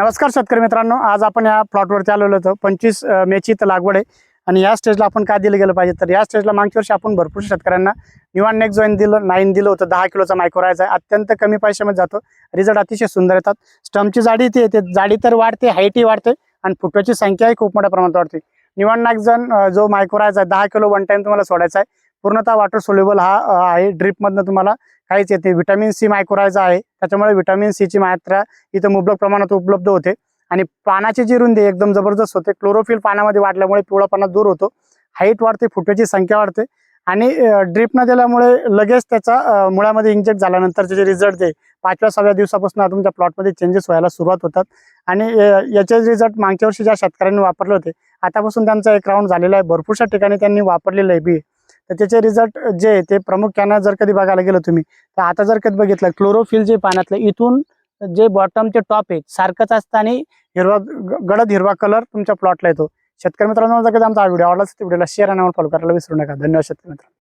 नमस्कार शेतकरी मित्रांनो, आज आपण या प्लॉटवरती आलेलो होतो। 25 मेची तर लागवड आहे आणि या स्टेजला आपण काय दिलं गेलं पाहिजे, तर या स्टेजला मागच्या वर्षी आपण भरपूर शेतकऱ्यांना निवान नेक्स्ट जॉईन दिलं, 9 दिलं होतं। 10 किलोचा मायक्रोरायझा आहे, अत्यंत कमी पैशामध्ये जातो, रिझल्ट अतिशय सुंदर येतात। स्टम्पची जाडी ती येते, जाडी तर वाढते, हाईटही वाढते आणि फुटव्याची संख्याही खूप मोठ्या प्रमाणात वाढते। निवान नेक्स्ट जॉईन जो मायक्रोरायझा आहे 10 किलो वन टाइम तुम्हाला सोडायचा आहे। पूर्णतः वॉटर सोल्युबल हा आहे, ड्रिपमधनं तुम्हाला काहीच येते। व्हिटॅमिन सी मायक्रोरायझा आहे, त्याच्यामुळे व्हिटॅमिन सी ची मात्रा इथं मुबलक प्रमाणात उपलब्ध होते आणि पानाची जी रुंदी एकदम जबरदस्त होते। क्लोरोफिल पानामध्ये वाढल्यामुळे पिवळापणा दूर होतो, हाईट वाढते, फुटव्याची संख्या वाढते आणि ड्रिप न दिल्यामुळे लगेच त्याचा मुळामध्ये इंजेक्ट झाल्यानंतर जे रिझल्ट ते 5व्या-6व्या दिवसापासून तुमच्या प्लॉटमध्ये चेंजेस व्हायला सुरुवात होतात आणि याचे रिझल्ट मागच्या वर्षी ज्या शेतकऱ्यांनी वापरले होते आतापासून त्यांचा एक राऊंड झालेला आहे, भरपूरशा ठिकाणी त्यांनी वापरलेलं आहे बी। तर त्याचे रिझल्ट जे ते प्रामुख्याने जर कधी बघायला गेलो तुम्ही, तर आता जर कधी बघितलं क्लोरोफिल जे पाण्यातलं इथून जे बॉटमचे टॉप आहे सारखंच असतं आणि हिरवा गडद हिरवा कलर तुमच्या प्लॉटला येतो। शेतकरी मित्रांनो, जर कधी आमचा व्हिडिओ आवडला तर व्हिडिओला शेअर आणि फॉलो करायला विसरू नका। धन्यवाद शेतकरी मित्रांनो।